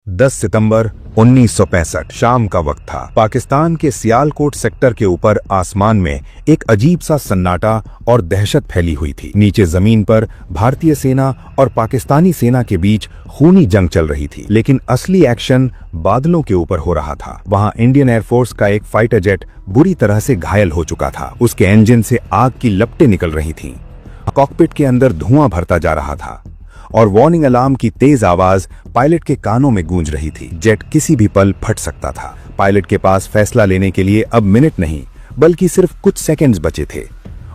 10 सितंबर 1965 शाम का वक्त था। पाकिस्तान के सियालकोट सेक्टर के ऊपर आसमान में एक अजीब सा सन्नाटा और दहशत फैली हुई थी। नीचे जमीन पर भारतीय सेना और पाकिस्तानी सेना के बीच खूनी जंग चल रही थी, लेकिन असली एक्शन बादलों के ऊपर हो रहा था। वहां इंडियन एयरफोर्स का एक फाइटर जेट बुरी तरह से घायल हो चुका था। उसके इंजन से आग की लपटें निकल रही थीं। कॉकपिट के अंदर धुआं भरता जा रहा था और वार्निंग अलार्म की तेज आवाज पायलट के कानों में गूंज रही थी। जेट किसी भी पल फट सकता था। पायलट के पास फैसला लेने के लिए अब मिनट नहीं बल्कि सिर्फ कुछ सेकंड्स बचे थे।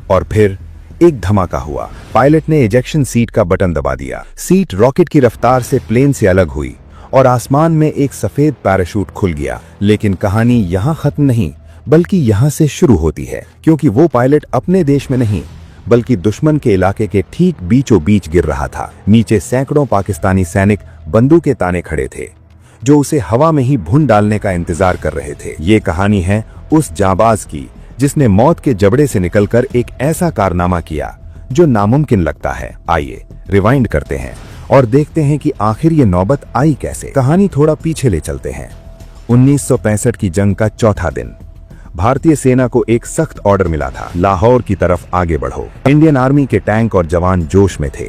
और फिर एक धमाका हुआ। पायलट ने इजेक्शन सीट का बटन दबा दिया। सीट रॉकेट की रफ्तार से प्लेन से अलग हुई और आसमान में एक सफेद पैराशूट खुल गया। लेकिन कहानी यहाँ खत्म नहीं बल्कि यहाँ से शुरू होती है, क्योंकि वो पायलट अपने देश में नहीं बल्कि दुश्मन के इलाके के ठीक बीचों बीच गिर रहा था। नीचे सैकड़ों पाकिस्तानी सैनिक बंदूकें ताने खड़े थे, जो उसे हवा में ही भून डालने का इंतजार कर रहे थे। ये कहानी है उस जांबाज की जिसने मौत के जबड़े से निकलकर एक ऐसा कारनामा किया जो नामुमकिन लगता है। आइए रिवाइंड करते हैं और देखते हैं कि आखिर ये नौबत आई कैसे। कहानी थोड़ा पीछे ले चलते हैं। 1965 की जंग का चौथा दिन। भारतीय सेना को एक सख्त ऑर्डर मिला था, लाहौर की तरफ आगे बढ़ो। इंडियन आर्मी के टैंक और जवान जोश में थे,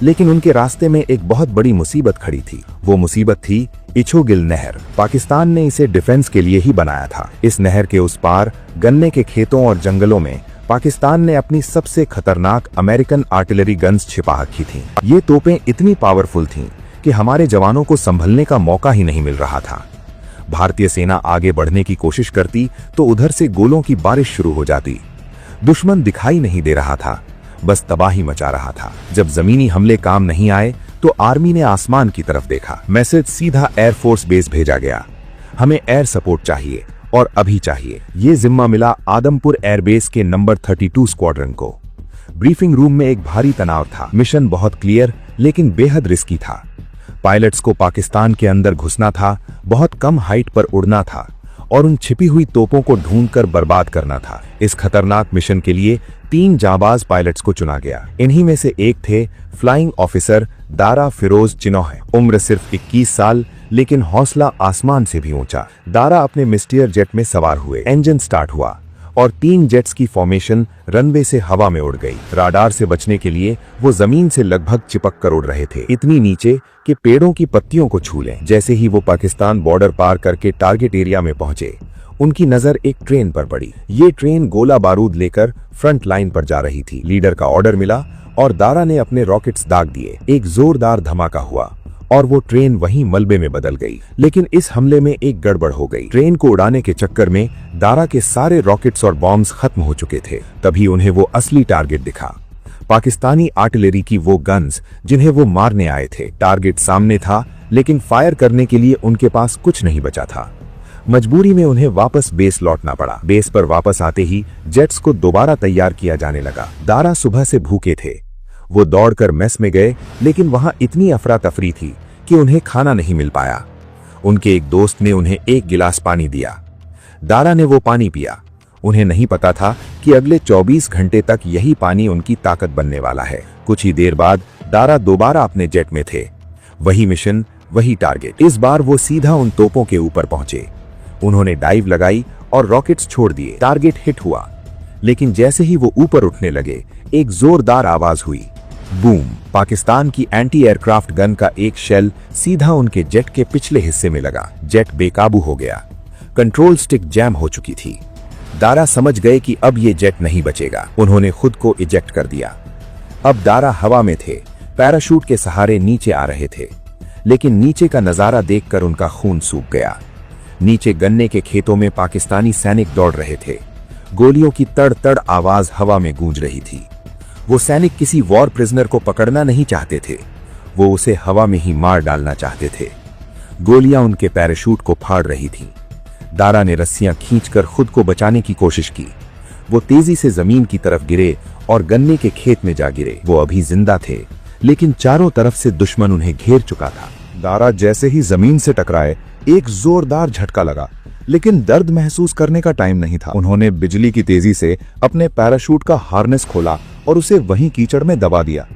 लेकिन उनके रास्ते में एक बहुत बड़ी मुसीबत खड़ी थी। वो मुसीबत थी इछोगिल नहर। पाकिस्तान ने इसे डिफेंस के लिए ही बनाया था। इस नहर के उस पार गन्ने के खेतों और जंगलों में पाकिस्तान ने अपनी सबसे खतरनाक अमेरिकन आर्टिलरी गन्स छिपा रखी थीं। ये तोपें इतनी पावरफुल थीं कि हमारे जवानों को संभलने का मौका ही नहीं मिल रहा था। भारतीय सेना आगे बढ़ने की कोशिश करती तो उधर से गोलों की बारिश शुरू हो जाती। दुश्मन दिखाई नहीं दे रहा था, बस तबाही मचा रहा था। जब जमीनी हमले काम नहीं आए तो आर्मी ने आसमान की तरफ देखा। मैसेज सीधा एयरफोर्स बेस भेजा गया, हमें एयर सपोर्ट चाहिए और अभी चाहिए। ये जिम्मा मिला आदमपुर एयरबेस के नंबर 32 स्क्वाड्रन को। ब्रीफिंग रूम में एक भारी तनाव था। मिशन बहुत क्लियर लेकिन बेहद रिस्की था। पायलट्स को पाकिस्तान के अंदर घुसना था, बहुत कम हाइट पर उड़ना था और उन छिपी हुई तोपों को ढूंढकर बर्बाद करना था। इस खतरनाक मिशन के लिए 3 जाबाज पायलट्स को चुना गया। इन्हीं में से एक थे फ्लाइंग ऑफिसर दारा फिरोज चिनोह। उम्र सिर्फ 21 साल, लेकिन हौसला आसमान से भी ऊंचा। दारा अपने मिस्टियर जेट में सवार हुए। इंजन स्टार्ट हुआ और 3 जेट्स की फॉर्मेशन रनवे से हवा में उड़ गई। राडार से बचने के लिए वो जमीन से लगभग चिपक कर उड़ रहे थे, इतनी नीचे कि पेड़ों की पत्तियों को छू लें। जैसे ही वो पाकिस्तान बॉर्डर पार करके टारगेट एरिया में पहुंचे, उनकी नजर एक ट्रेन पर पड़ी। ये ट्रेन गोला बारूद लेकर फ्रंट लाइन पर जा रही थी। लीडर का ऑर्डर मिला और दारा ने अपने रॉकेट्स दाग दिए। एक जोरदार धमाका हुआ और वो ट्रेन वहीं मलबे में बदल गई। लेकिन इस हमले में एक गड़बड़ हो गई। ट्रेन को उड़ाने के चक्कर में दारा के सारे रॉकेट्स और बॉम्ब्स खत्म हो चुके थे। तभी उन्हें वो असली टारगेट दिखा, पाकिस्तानी आर्टिलरी की वो गन्स जिन्हें वो मारने आए थे। टारगेट सामने था, लेकिन फायर करने के लिए उनके पास कुछ नहीं बचा था। मजबूरी में उन्हें वापस बेस लौटना पड़ा। बेस पर वापस आते ही जेट्स को दोबारा तैयार किया जाने लगा। दारा सुबह से भूखे थे। वो दौड़कर मेस में गए, लेकिन वहां इतनी अफरा तफरी थी कि उन्हें खाना नहीं मिल पाया। उनके एक दोस्त ने उन्हें एक गिलास पानी दिया। दारा ने वो पानी पिया। उन्हें नहीं पता था कि अगले 24 घंटे तक यही पानी उनकी ताकत बनने वाला है। कुछ ही देर बाद दारा दोबारा अपने जेट में थे। वही मिशन, वही टारगेट। इस बार वो सीधा उन तोपों के ऊपर पहुंचे। उन्होंने डाइव लगाई और रॉकेट्स छोड़ दिए। टारगेट हिट हुआ, लेकिन जैसे ही वो ऊपर उठने लगे, एक जोरदार आवाज हुई, बूम। पाकिस्तान की एंटी एयरक्राफ्ट गन का एक शेल सीधा उनके जेट के पिछले हिस्से में लगा। जेट बेकाबू हो गया। कंट्रोल स्टिक जैम हो चुकी थी। दारा समझ गए कि अब ये जेट नहीं बचेगा। उन्होंने खुद को इजेक्ट कर दिया। अब दारा हवा में थे, पैराशूट के सहारे नीचे आ रहे थे, लेकिन नीचे का नजारा देखकर उनका खून सूख गया। नीचे गन्ने के खेतों में पाकिस्तानी सैनिक दौड़ रहे थे। गोलियों की तड़ तड़ आवाज हवा में गूंज रही थी। वो सैनिक किसी वॉर प्रिजनर को पकड़ना नहीं चाहते थे, वो उसे हवा में ही मार डालना चाहते थे। गोलियां उनके पैराशूट को फाड़ रही थीं। दारा ने रस्सियां खींचकर खुद को बचाने की कोशिश की। वो तेजी से जमीन की तरफ गिरे और गन्ने के खेत में जा गिरे। वो अभी जिंदा थे, लेकिन चारों तरफ से दुश्मन उन्हें घेर चुका था। दारा जैसे ही जमीन से टकराए, एक जोरदार झटका लगा, लेकिन दर्द महसूस करने का टाइम नहीं था। उन्होंने बिजली की तेजी से अपने पैराशूट का हार्नेस खोला और उसे वहीं कीचड़ में दबा दिया।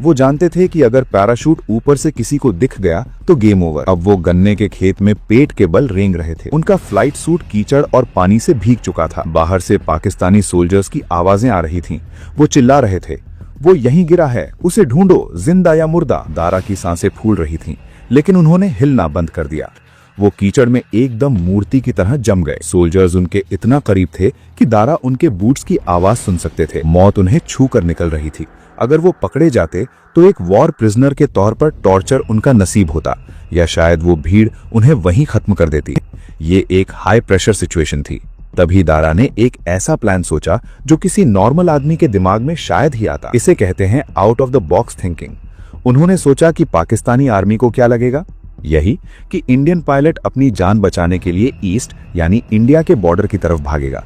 वो जानते थे कि अगर पैराशूट ऊपर से किसी को दिख गया तो गेम ओवर। अब वो गन्ने के खेत में पेट के बल रेंग रहे थे। उनका फ्लाइट सूट कीचड़ और पानी से भीग चुका था। बाहर से पाकिस्तानी सोल्जर्स की आवाजें आ रही थीं। वो चिल्ला रहे थे, वो यहीं गिरा है, उसे ढूंढो, जिंदा या मुर्दा। दारा की सांसें फूल रही थीं, लेकिन उन्होंने हिलना बंद कर दिया। वो कीचड़ में एकदम मूर्ति की तरह जम गए। सोल्जर्स उनके इतना करीब थे कि दारा उनके बूट्स की आवाज सुन सकते थे। मौत उन्हें छू कर निकल रही थी। अगर वो पकड़े जाते तो एक वॉर प्रिजनर के तौर पर टॉर्चर उनका नसीब होता, या शायद वो भीड़ उन्हें वहीं खत्म कर देती। ये एक हाई प्रेशर सिचुएशन थी। तभी दारा ने एक ऐसा प्लान सोचा जो किसी नॉर्मल आदमी के दिमाग में शायद ही आता। इसे कहते हैं out of the box thinking. उन्होंने सोचा कि पाकिस्तानी आर्मी को क्या लगेगा, यही कि इंडियन पायलट अपनी जान बचाने के लिए ईस्ट यानी इंडिया के बॉर्डर की तरफ भागेगा।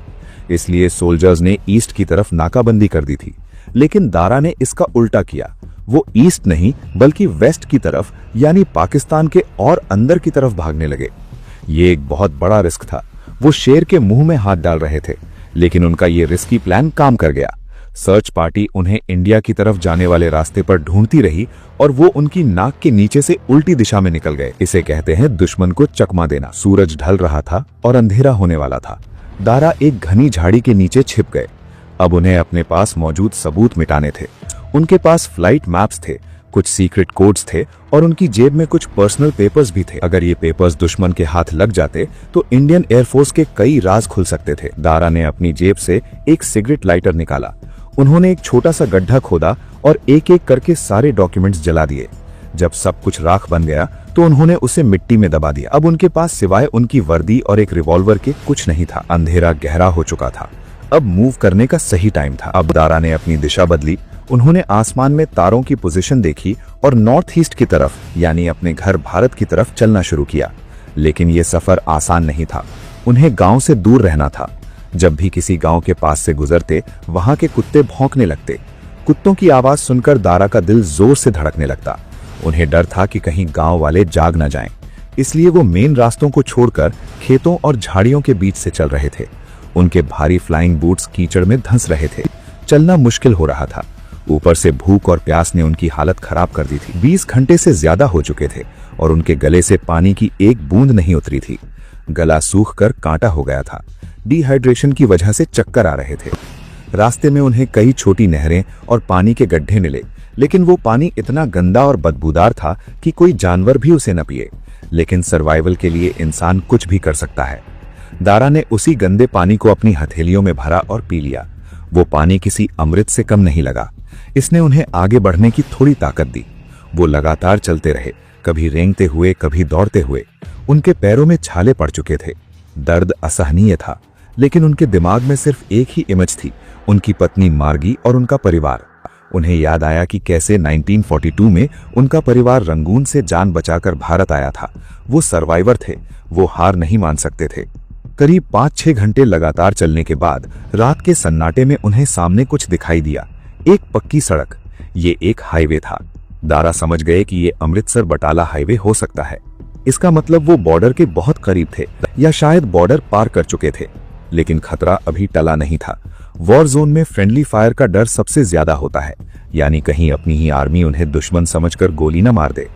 इसलिए सोल्जर्स ने ईस्ट की तरफ नाकाबंदी कर दी थी। लेकिन दारा ने इसका उल्टा किया। वो ईस्ट नहीं बल्कि वेस्ट की तरफ यानी पाकिस्तान के और अंदर की तरफ भागने लगे। ये एक बहुत बड़ा रिस्क था। वो शेर के मुंह में हाथ डाल रहे थे, लेकिन उनका ये रिस्की प्लान काम कर गया। सर्च पार्टी उन्हें इंडिया की तरफ जाने वाले रास्ते पर ढूंढती रही और वो उनकी नाक के नीचे से उल्टी दिशा में निकल गए। इसे कहते हैं दुश्मन को चकमा देना। सूरज ढल रहा था और अंधेरा होने वाला था। दारा एक घनी झाड़ी के नीचे छिप गए। अब उन्हें अपने पास मौजूद सबूत मिटाने थे। उनके पास फ्लाइट मैप्स थे, कुछ सीक्रेट कोड्स थे और उनकी जेब में कुछ पर्सनल पेपर्स भी थे। अगर ये पेपर्स दुश्मन के हाथ लग जाते तो इंडियन एयरफोर्स के कई राज खुल सकते थे। दारा ने अपनी जेब से एक सिगरेट लाइटर निकाला। उन्होंने एक छोटा सा गड्ढा खोदा और एक एक करके सारे डॉक्यूमेंट्स जला दिए। जब सब कुछ राख बन गया तो उन्होंने उसे मिट्टी में दबा दिया। अब उनके पास सिवाय उनकी वर्दी और एक रिवॉल्वर के कुछ नहीं था। अंधेरा गहरा हो चुका था। अब मूव करने का सही टाइम था। अब दारा ने अपनी दिशा बदली। उन्होंने आसमान में तारों की पोजीशन देखी और नॉर्थ ईस्ट की तरफ यानी अपने घर भारत की तरफ चलना शुरू किया। लेकिन ये सफर आसान नहीं था। उन्हें गांव से दूर रहना था। जब भी किसी गांव के पास से गुजरते वहां के कुत्ते भौंकने लगते। कुत्तों की आवाज सुनकर दारा का दिल जोर से धड़कने लगता। उन्हें डर था कि कहीं गांव वाले जाग न जाएं। इसलिए वो मेन रास्तों को छोड़कर खेतों और झाड़ियों के बीच से चल रहे थे। उनके भारी फ्लाइंग बूट्स कीचड़ में धंस रहे थे। चलना मुश्किल हो रहा था। ऊपर से भूख और प्यास ने उनकी हालत खराब कर दी थी। 20 घंटे से ज्यादा हो चुके थे और उनके गले से पानी की एक बूंद नहीं उतरी थी। गला सूख कर कांटा हो गया था। डिहाइड्रेशन की वजह से चक्कर आ रहे थे। रास्ते में उन्हें कई छोटी नहरें और पानी के गड्ढे मिले, लेकिन वो पानी इतना गंदा और बदबूदार था कि कोई जानवर भी उसे न पिए। लेकिन सर्वाइवल के लिए इंसान कुछ भी कर सकता है। दारा ने उसी गंदे पानी को अपनी हथेलियों में भरा और पी लिया। वो पानी किसी अमृत से कम नहीं लगा। इसने उन्हें आगे बढ़ने की थोड़ी ताकत दी। वो लगातार चलते रहे, कभी रेंगते हुए, कभी दौड़ते हुए। उनके पैरों में छाले पड़ चुके थे। दर्द असहनीय था, लेकिन उनके दिमाग में सिर्फ एक ही इमेज थी, उनकी पत्नी मार्गी और उनका परिवार। उन्हें याद आया कि कैसे 1942 में उनका परिवार रंगून से जान बचाकर भारत आया था। वो सर्वाइवर थे, वो हार नहीं मान सकते थे। करीब 5-6 घंटे लगातार चलने के बाद रात के सन्नाटे में उन्हें सामने कुछ दिखाई दिया। एक पक्की सड़क। ये एक हाईवे था। दारा समझ गए कि ये अमृतसर बटाला हाईवे हो सकता है। इसका मतलब वो बॉर्डर के बहुत करीब थे या शायद बॉर्डर पार कर चुके थे। लेकिन खतरा अभी टला नहीं था। वॉर जोन में फ्रेंडली फायर का डर सबसे ज्यादा होता है, यानी कहीं अपनी ही आर्मी उन्हें दुश्मन समझकर गोली न मार दे।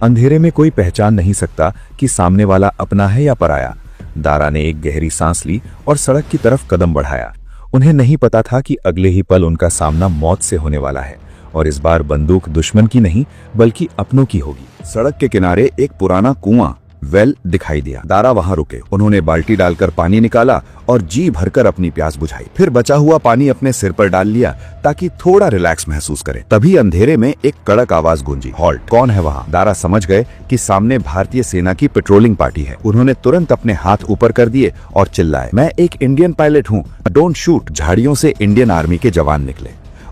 अंधेरे में कोई पहचान नहीं सकता कि सामने वाला अपना है या पराया। दारा ने एक गहरी सांस ली और सड़क की तरफ कदम बढ़ाया। उन्हें नहीं पता था कि अगले ही पल उनका सामना मौत से होने वाला है, और इस बार बंदूक दुश्मन की नहीं बल्कि अपनों की होगी। सड़क के किनारे एक पुराना कुआं वेल दिखाई दिया। दारा वहां रुके। उन्होंने बाल्टी डालकर पानी निकाला और जी भरकर अपनी प्यास बुझाई। फिर बचा हुआ पानी अपने सिर पर डाल लिया ताकि थोड़ा रिलैक्स महसूस करे। तभी अंधेरे में एक कड़क आवाज गूंजी, हॉल्ट। कौन है वहाँ? दारा समझ गए कि सामने भारतीय सेना की पेट्रोलिंग पार्टी है। उन्होंने तुरंत अपने हाथ ऊपर कर दिए और चिल्लाए, मैं एक इंडियन पायलट हूँ, डोंट शूट। झाड़ियों से इंडियन आर्मी के जवान निकले।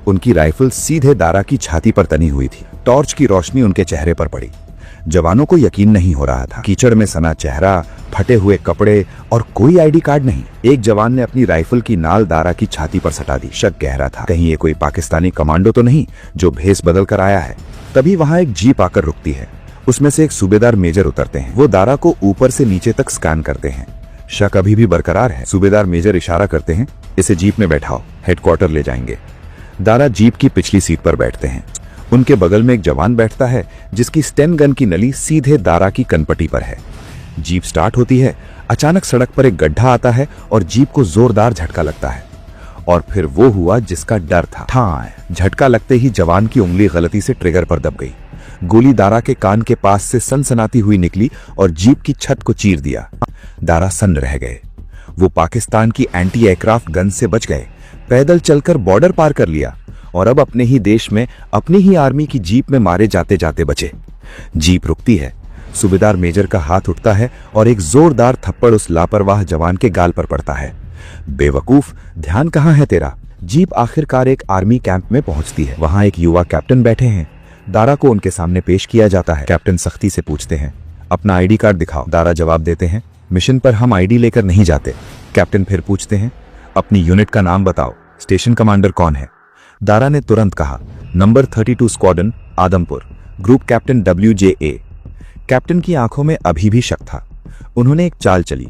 उनकी राइफल सीधे दारा की छाती पर तनी हुई थी। टॉर्च की रोशनी उनके चेहरे पर पड़ी। जवानों को यकीन नहीं हो रहा था। कीचड़ में सना चेहरा, फटे हुए कपड़े और कोई आईडी कार्ड नहीं। एक जवान ने अपनी राइफल की नाल दारा की छाती पर सटा दी। शक गहरा था, कहीं ये कोई पाकिस्तानी कमांडो तो नहीं जो भेस बदल कर आया है। तभी वहां एक जीप आकर रुकती है। उसमें से एक सूबेदार मेजर उतरते हैं। वो दारा को ऊपर से नीचे तक स्कैन करते हैं। शक अभी भी बरकरार है। सूबेदार मेजर इशारा करते हैं, इसे जीप में बैठाओ, हेडक्वार्टर ले जाएंगे। दारा जीप की पिछली सीट पर बैठते हैं। उनके बगल में एक जवान बैठता है जिसकी स्टेन गन की नली सीधे दारा की कनपटी पर है। जीप स्टार्ट होती है। अचानक सड़क पर एक गड्ढा आता है और जीप को जोरदार झटका लगता है। और फिर वो हुआ जिसका डर था। ठां! झटका लगते ही जवान की उंगली गलती से ट्रिगर पर दब गई। गोली दारा के कान के पास से सनसनाती हुई निकली और जीप की छत को चीर दिया। दारा सन्न रह गए। वो पाकिस्तान की एंटी एयरक्राफ्ट गन से बच गए, पैदल चलकर बॉर्डर पार कर लिया और अब अपने ही देश में अपनी ही आर्मी की जीप में मारे जाते जाते बचे। जीप रुकती है। सूबेदार मेजर का हाथ उठता है और एक जोरदार थप्पड़ उस लापरवाह जवान के गाल पर पड़ता है। बेवकूफ, ध्यान कहाँ है तेरा। जीप आखिरकार एक आर्मी कैंप में पहुंचती है। वहां एक युवा कैप्टन बैठे हैं। दारा को उनके सामने पेश किया जाता है। कैप्टन सख्ती से पूछते हैं, अपना आईडी कार्ड दिखाओ। दारा जवाब देते हैं, मिशन पर हम आईडी लेकर नहीं जाते। कैप्टन फिर पूछते हैं, अपनी यूनिट का नाम बताओ, स्टेशन कमांडर कौन है। दारा ने तुरंत कहा, number 32 squadron, Adampur, group captain WJA। Captain की आंखों में अभी भी शक था। उन्होंने एक चाल चली।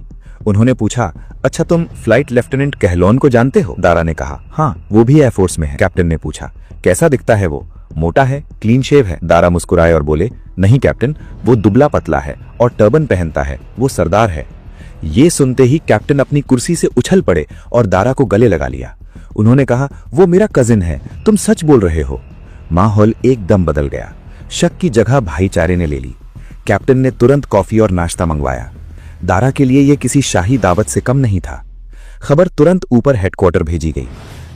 उन्होंने पूछा, अच्छा तुम फ्लाइट लेफ्टिनेंट कहलोन को जानते हो। दारा ने कहा, हाँ, वो भी एयरफोर्स में है। कैप्टन ने पूछा, कैसा दिखता है वो, मोटा है, क्लीन शेव है। दारा मुस्कुराए और बोले, नहीं कैप्टन, वो दुबला पतला है और टर्बन पहनता है, वो सरदार है। ये सुनते ही कैप्टन अपनी कुर्सी से उछल पड़े और दारा को गले लगा लिया। उन्होंने कहा, वो मेरा कजिन है, तुम सच बोल रहे हो। माहौल एकदम बदल गया। शक की जगह भाईचारे ने ले ली। कैप्टन ने तुरंत कॉफी और नाश्ता मंगवाया। दारा के लिए यह किसी शाही दावत से कम नहीं था। खबर तुरंत ऊपर हेडक्वार्टर भेजी गई।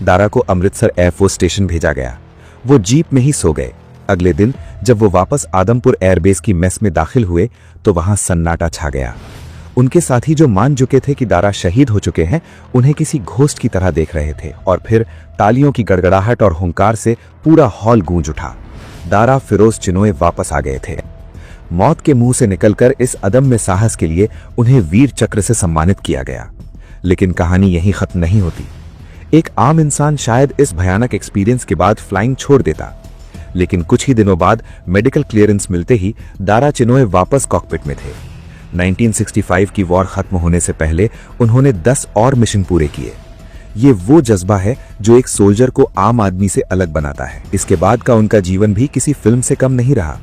दारा को अमृतसर एयरफोर्स स्टेशन भेजा गया। वो जीप में ही सो गए। अगले दिन जब वो वापस आदमपुर एयरबेस की मेस में दाखिल हुए तो वहां सन्नाटा छा गया। उनके साथी जो मान चुके थे कि दारा शहीद हो चुके हैं, उन्हें किसी घोस्ट की तरह देख रहे थे। और फिर तालियों की गड़गड़ाहट और हुंकार से पूरा हॉल गूंज उठा। दारा फिरोज चिनोय वापस आ गए थे। मौत के मुंह से निकलकर इस अदम्य साहस के लिए उन्हें वीर चक्र से सम्मानित किया गया। लेकिन कहानी यहीं खत्म नहीं होती। एक आम इंसान शायद इस भयानक एक्सपीरियंस के बाद फ्लाइंग छोड़ देता, लेकिन कुछ ही दिनों बाद मेडिकल क्लियरेंस मिलते ही दारा चिनोय वापस कॉकपिट में थे। 1965 की वॉर खत्म होने से पहले उन्होंने 10 और मिशन पूरे किए। ये वो जज्बा है जो एक सोल्जर को आम आदमी से अलग बनाता है। इसके बाद का उनका जीवन भी किसी फिल्म से कम नहीं रहा।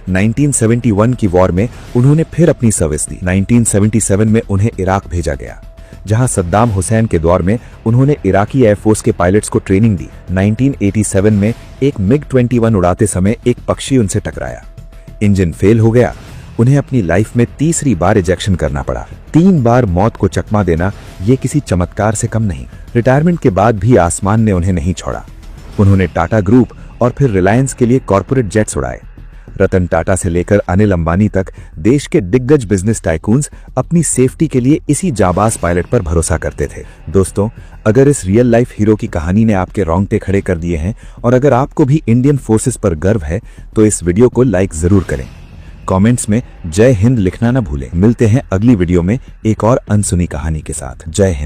1971 की वॉर में उन्होंने फिर अपनी सर्विस दी। 1977 में उन्हें इराक भेजा गया, जहां सद्दाम हुसैन के दौर में उन्होंने इराकी एयरफोर्स के पायलट्स को ट्रेनिंग दी। 1987 में एक MiG-21 उड़ाते समय एक पक्षी उनसे टकराया। इंजन फेल हो गया। उन्हें अपनी लाइफ में तीसरी बार इजेक्शन करना पड़ा। 3 बार मौत को चकमा देना ये किसी चमत्कार से कम नहीं। रिटायरमेंट के बाद भी आसमान ने उन्हें नहीं छोड़ा। उन्होंने टाटा ग्रुप और फिर रिलायंस के लिए कॉर्पोरेट जेट्स उड़ाए। रतन टाटा से लेकर अनिल अंबानी तक देश के दिग्गज बिजनेस टाइकून्स अपनी सेफ्टी के लिए इसी जाबाज पायलट पर भरोसा करते थे। दोस्तों, अगर इस रियल लाइफ हीरो की कहानी ने आपके रोंगटे खड़े कर दिए हैं और अगर आपको भी इंडियन फोर्सेस पर गर्व है तो इस वीडियो को लाइक जरूर करें। कमेंट्स में जय हिंद लिखना न भूलें। मिलते हैं अगली वीडियो में एक और अनसुनी कहानी के साथ। जय हिंद।